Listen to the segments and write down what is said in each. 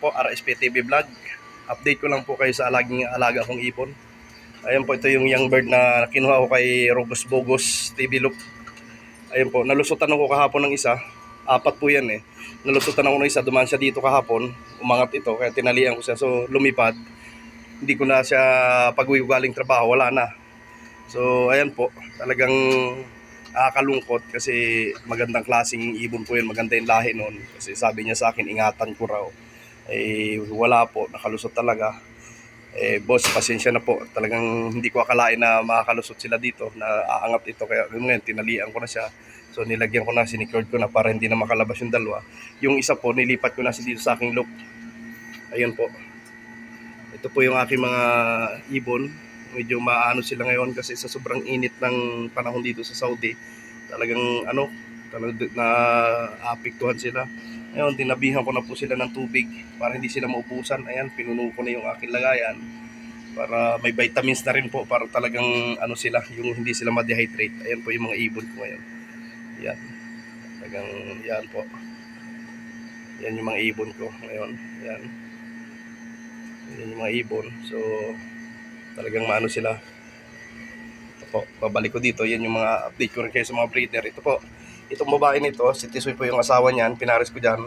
po, RSP TV Vlog. Update ko lang po kayo sa alaga kong ibon. Ayan po, ito yung young bird na kinuha ko kay Rogos Bogos TV Loop. Ayan po, nalusutan ako kahapon ng isa. Apat po yan eh. Nalusutan ako ng isa, dumaan siya dito kahapon. Umangat ito, kaya tinalian ko siya. So lumipad. Hindi ko na siya pag-uwi galing trabaho, wala na. So ayan po, talagang nakakalungkot kasi magandang klaseng ibon po yun, maganda yung lahi noon. Kasi sabi niya sa akin, ingatan ko raw. Eh wala po, nakalusot talaga. Boss, pasensya na po. Talagang hindi ko akalain na makakalusot sila dito, na aangat ito. Kaya ngayon, tinalian ko na siya. So nilagyan ko na, sinicure ko na para hindi na makalabas yung dalawa. Yung isa po, nilipat ko na dito sa aking loop. Ayun po. Ito po yung aking mga ibon. Medyo maano sila ngayon kasi sa sobrang init ng panahon dito sa Saudi. Talagang talagang naapektuhan sila. Ngayon, tinabihan ko na po sila ng tubig para hindi sila maubusan. Ayan, pinuno ko na yung aking lagayan para may vitamins na rin po para talagang sila, yung hindi sila ma-dehydrate. Ayan po yung mga ibon ko ngayon. Yan. Talagang yan po. Yan yung mga ibon ko ngayon. Yan. Yan yung mga ibon. So, talagang maano sila. Ito po, babalik ko dito. Yan yung mga update ko rin kayo sa mga breeder. Ito po, itong babae nito, si Tisoy po yung asawa niyan. Pinaris ko dyan.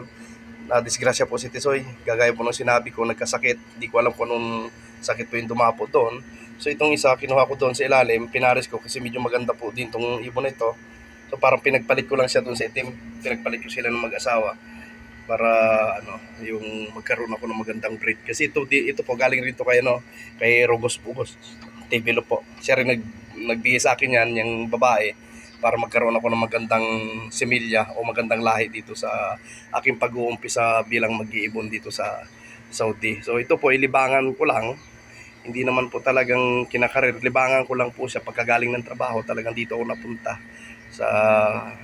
Na-disgrasya po si Tisoy. Gagaya po nung sinabi ko, nagkasakit. Di ko alam kung anong sakit po yung dumapo doon. So itong isa, kinuha ko doon sa ilalim. Pinaris ko kasi medyo maganda po din itong ibon ito. So parang pinagpalit ko lang siya doon sa itim. Pinagpalit ko sila ng mag-asawa para yung magkaroon ako ng magandang breed. Kasi ito po galing rin to kay Rogos Bugos TV Loop po. Siya rin nagbigay sa akin yan, yung babae, para magkaroon ako ng magandang similya o magandang lahi dito sa aking pag-uumpisa bilang mag-iibon dito sa Saudi. So ito po, ilibangan ko lang. Hindi naman po talagang kinakarir. Libangan ko lang po siya pagkagaling ng trabaho. Talagang dito ako napunta sa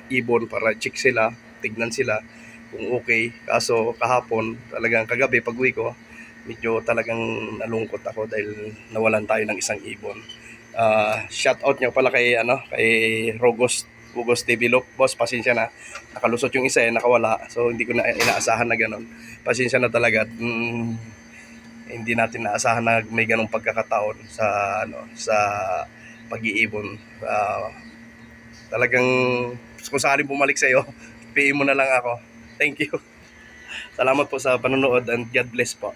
ibon para check sila, tignan sila kung okay. Kaso kahapon, talagang kagabi pag-uwi ko, medyo talagang nalungkot ako dahil nawalan tayo ng isang ibon. Shout out niyo pala kay Rogos TV Loop. Boss, pasensya na. Nakalusot yung isa nakawala. So hindi ko na inaasahan na gano'n. Pasensya na talaga. Hindi natin naasahan na may ganong pagkakataon sa pag-iibon. Talagang kung sakaling bumalik sa iyo, PM mo na lang ako. Thank you. Salamat po sa panonood and God bless po.